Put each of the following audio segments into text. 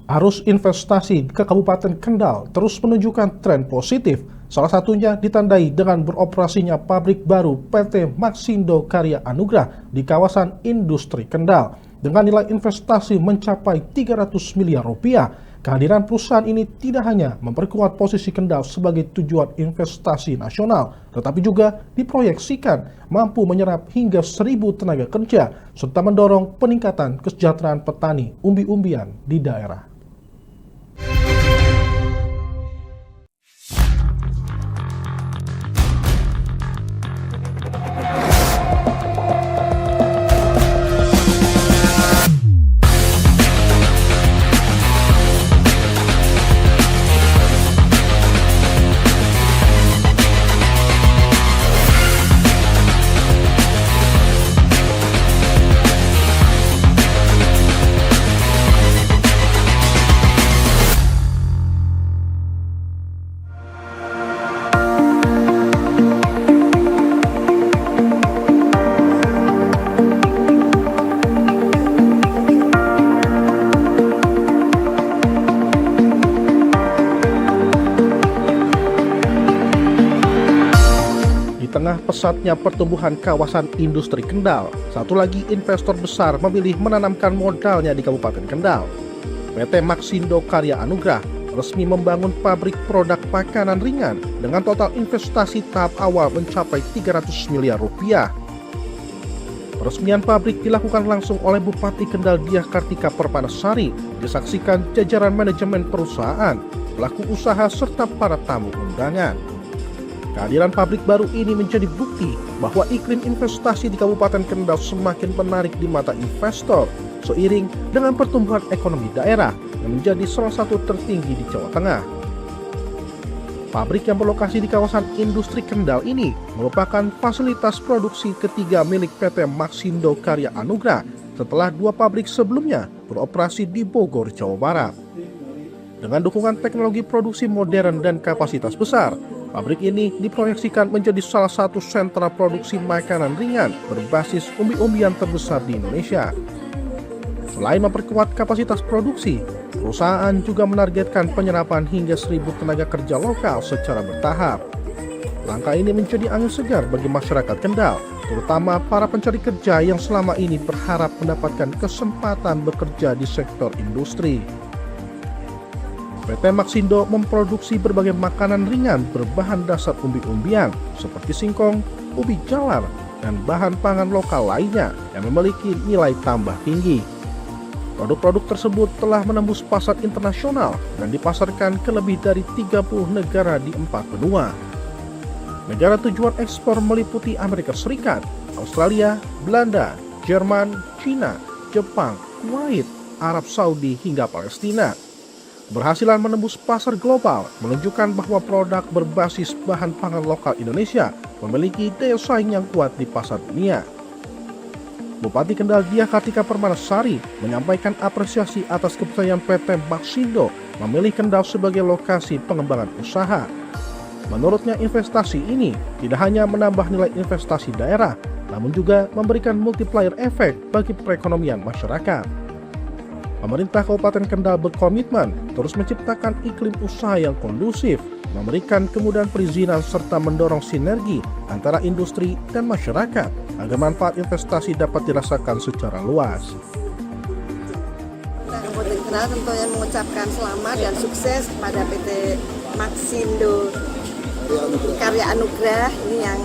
Arus investasi ke Kabupaten Kendal terus menunjukkan tren positif. Salah satunya ditandai dengan beroperasinya pabrik baru PT Maxindo Karya Anugrah di kawasan industri Kendal. Dengan nilai investasi mencapai 300 miliar rupiah, kehadiran perusahaan ini tidak hanya memperkuat posisi Kendal sebagai tujuan investasi nasional, tetapi juga diproyeksikan mampu menyerap hingga 1.000 tenaga kerja, serta mendorong peningkatan kesejahteraan petani umbi-umbian di daerah. Di tengah pesatnya pertumbuhan kawasan industri Kendal, satu lagi investor besar memilih menanamkan modalnya di Kabupaten Kendal. PT Maxindo Karya Anugrah resmi membangun pabrik produk makanan ringan dengan total investasi tahap awal mencapai 300 miliar rupiah. Peresmian pabrik dilakukan langsung oleh Bupati Kendal Diah Kartika Perpanasari, disaksikan jajaran manajemen perusahaan, pelaku usaha serta para tamu undangan. Kehadiran pabrik baru ini menjadi bukti bahwa iklim investasi di Kabupaten Kendal semakin menarik di mata investor, seiring dengan pertumbuhan ekonomi daerah yang menjadi salah satu tertinggi di Jawa Tengah. Pabrik yang berlokasi di kawasan industri Kendal ini merupakan fasilitas produksi ketiga milik PT Maxindo Karya Anugrah setelah dua pabrik sebelumnya beroperasi di Bogor, Jawa Barat. Dengan dukungan teknologi produksi modern dan kapasitas besar, pabrik ini diproyeksikan menjadi salah satu sentra produksi makanan ringan berbasis umbi-umbian terbesar di Indonesia. Selain memperkuat kapasitas produksi, perusahaan juga menargetkan penyerapan hingga 1.000 tenaga kerja lokal secara bertahap. Langkah ini menjadi angin segar bagi masyarakat Kendal, terutama para pencari kerja yang selama ini berharap mendapatkan kesempatan bekerja di sektor industri. PT Maxindo memproduksi berbagai makanan ringan berbahan dasar umbi-umbian seperti singkong, ubi jalar, dan bahan pangan lokal lainnya yang memiliki nilai tambah tinggi. Produk-produk tersebut telah menembus pasar internasional dan dipasarkan ke lebih dari 30 negara di 4 benua. Negara tujuan ekspor meliputi Amerika Serikat, Australia, Belanda, Jerman, China, Jepang, Kuwait, Arab Saudi, hingga Palestina. Keberhasilan menembus pasar global menunjukkan bahwa produk berbasis bahan pangan lokal Indonesia memiliki daya saing yang kuat di pasar dunia. Bupati Kendal Diah Kartika Permanasari menyampaikan apresiasi atas kepercayaan PT Maxindo memilih Kendal sebagai lokasi pengembangan usaha. Menurutnya investasi ini tidak hanya menambah nilai investasi daerah, namun juga memberikan multiplier efek bagi perekonomian masyarakat. Pemerintah Kabupaten Kendal berkomitmen terus menciptakan iklim usaha yang kondusif, memberikan kemudahan perizinan serta mendorong sinergi antara industri dan masyarakat agar manfaat investasi dapat dirasakan secara luas. Kabupaten Kendal tentunya mengucapkan selamat dan sukses kepada PT Maxindo Karya Anugrah ini yang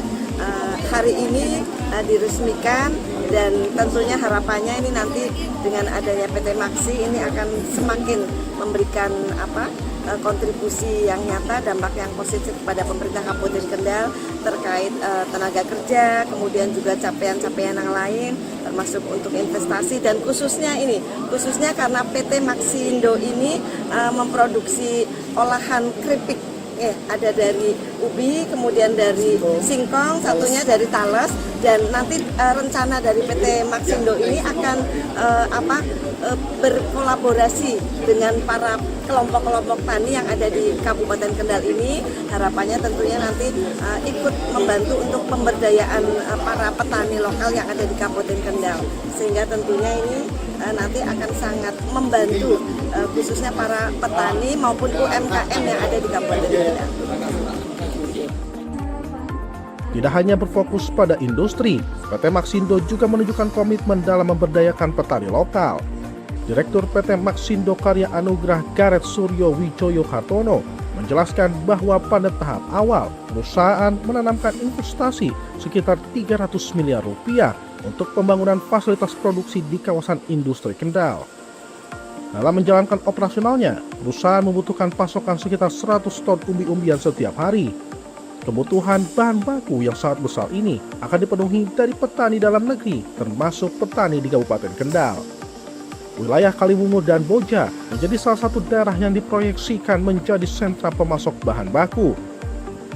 hari ini diresmikan, dan tentunya harapannya ini nanti dengan adanya PT Maxi ini akan semakin memberikan kontribusi yang nyata, dampak yang positif kepada pemerintah Kabupaten Kendal terkait tenaga kerja, kemudian juga capaian-capaian yang lain termasuk untuk investasi, dan khususnya karena PT Maxindo ini memproduksi olahan keripik ada dari ubi, kemudian dari singkong, satunya dari talas, dan nanti rencana dari PT Maxindo ini akan berkolaborasi dengan para kelompok-kelompok tani yang ada di Kabupaten Kendal ini. Harapannya tentunya nanti ikut membantu untuk pemberdayaan para petani lokal yang ada di Kabupaten Kendal, sehingga tentunya ini nanti akan sangat membantu khususnya para petani maupun UMKM yang ada di Kabupaten Kendal. Tidak hanya berfokus pada industri, PT Maxindo juga menunjukkan komitmen dalam memberdayakan petani lokal. Direktur PT Maxindo Karya Anugrah Gareth Suryo Wijoyo Hartono menjelaskan bahwa pada tahap awal perusahaan menanamkan investasi sekitar 300 miliar rupiah untuk pembangunan fasilitas produksi di kawasan industri Kendal. Dalam menjalankan operasionalnya, perusahaan membutuhkan pasokan sekitar 100 ton umbi-umbian setiap hari. Kebutuhan bahan baku yang sangat besar ini akan dipenuhi dari petani dalam negeri, termasuk petani di Kabupaten Kendal. Wilayah Kaliwungu dan Boja menjadi salah satu daerah yang diproyeksikan menjadi sentra pemasok bahan baku.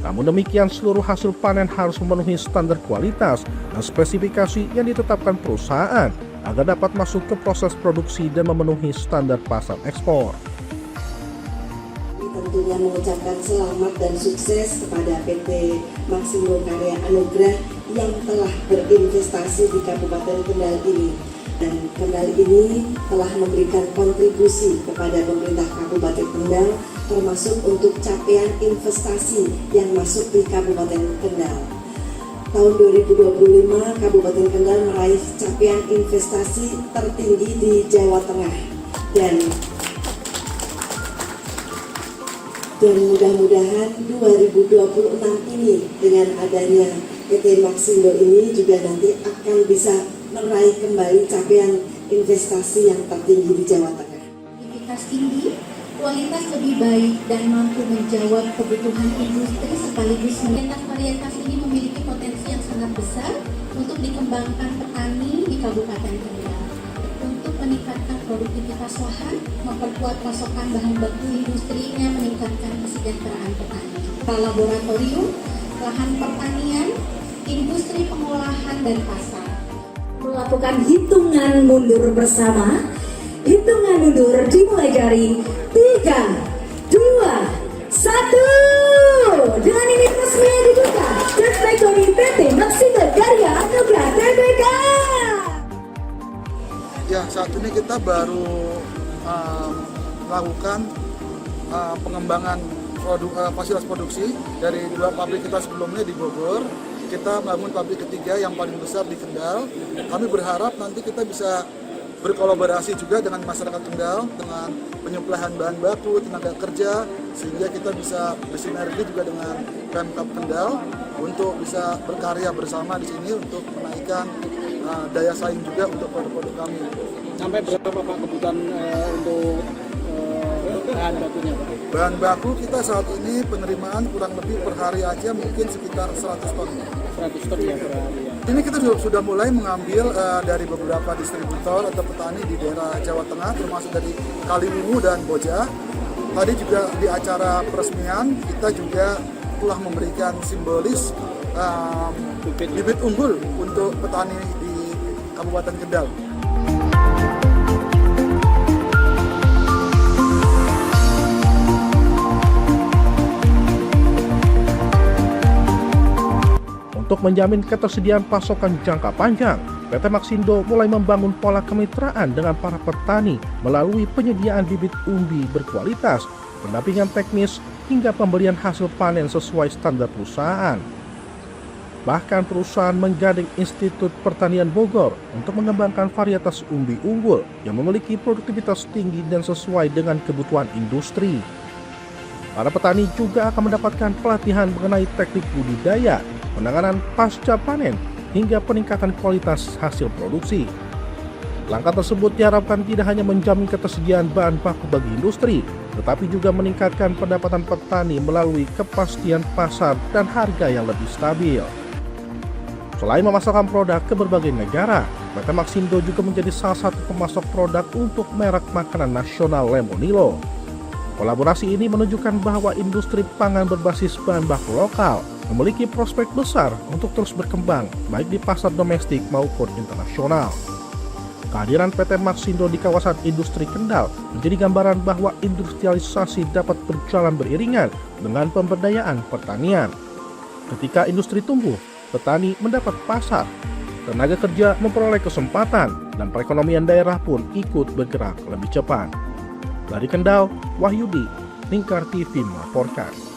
Namun demikian, seluruh hasil panen harus memenuhi standar kualitas dan spesifikasi yang ditetapkan perusahaan agar dapat masuk ke proses produksi dan memenuhi standar pasar ekspor. Tentunya mengucapkan selamat dan sukses kepada PT Maxindo Karya Anugrah yang telah berinvestasi di Kabupaten Kendal ini. Dan Kendal ini telah memberikan kontribusi kepada pemerintah Kabupaten Kendal, termasuk untuk capaian investasi yang masuk di Kabupaten Kendal. Tahun 2025, Kabupaten Kendal meraih capaian investasi tertinggi di Jawa Tengah. Dan mudah-mudahan 2026 ini dengan adanya PT Maxindo ini juga nanti akan bisa meraih kembali capaian investasi yang tertinggi di Jawa Tengah. Kualitas tinggi, kualitas lebih baik dan mampu menjawab kebutuhan industri sekaligus varietas ini memiliki potensi yang sangat besar untuk dikembangkan petani di Kabupaten Kendal. Untuk meningkatkan produktivitas lahan, memperkuat pasokan bahan baku industrinya, meningkatkan kesejahteraan petani. Laboratorium, lahan pertanian, industri pengolahan dan pasar. Melakukan hitungan mundur bersama. Hitungan mundur dimulai dari 3, 2, 1. Dengan ini resmi dibuka Tektonik PT Maxindo Karya Anugrah TBK. Ya, saat ini kita baru melakukan pengembangan fasilitas produksi dari 2 pabrik kita sebelumnya di Bogor. Kita membangun pabrik ketiga yang paling besar di Kendal. Kami berharap nanti kita bisa berkolaborasi juga dengan masyarakat Kendal, dengan penyuplahan bahan baku, tenaga kerja, sehingga kita bisa bersinergi juga dengan Pemkab Kendal untuk bisa berkarya bersama di sini untuk menaikkan daya saing juga untuk produk-produk kami. Sampai berapa Pak kebutuhan untuk bahan bakunya Pak? Bahan baku kita saat ini penerimaan kurang lebih per hari aja mungkin sekitar 100 ton. 100 ton ya per hari ya. Ini kita sudah mulai mengambil dari beberapa distributor atau petani di daerah Jawa Tengah, termasuk dari Kaliwungu dan Boja. Tadi juga di acara peresmian kita juga telah memberikan simbolis bibit unggul untuk petani di Kabupaten Kendal. Untuk menjamin ketersediaan pasokan jangka panjang, PT Maxindo mulai membangun pola kemitraan dengan para petani melalui penyediaan bibit umbi berkualitas, pendampingan teknis, hingga pembelian hasil panen sesuai standar perusahaan. Bahkan perusahaan menggandeng Institut Pertanian Bogor untuk mengembangkan varietas umbi unggul yang memiliki produktivitas tinggi dan sesuai dengan kebutuhan industri. Para petani juga akan mendapatkan pelatihan mengenai teknik budidaya, penanganan pasca panen, hingga peningkatan kualitas hasil produksi. Langkah tersebut diharapkan tidak hanya menjamin ketersediaan bahan baku bagi industri, tetapi juga meningkatkan pendapatan petani melalui kepastian pasar dan harga yang lebih stabil. Selain memasarkan produk ke berbagai negara, PT Maxindo juga menjadi salah satu pemasok produk untuk merek makanan nasional Lemonilo. Kolaborasi ini menunjukkan bahwa industri pangan berbasis bahan baku lokal memiliki prospek besar untuk terus berkembang, baik di pasar domestik maupun internasional. Kehadiran PT Maxindo di kawasan industri Kendal menjadi gambaran bahwa industrialisasi dapat berjalan beriringan dengan pemberdayaan pertanian. Ketika industri tumbuh, petani mendapat pasar, tenaga kerja memperoleh kesempatan, dan perekonomian daerah pun ikut bergerak lebih cepat. Dari Kendal, Wahyudi, Lingkar TV melaporkan.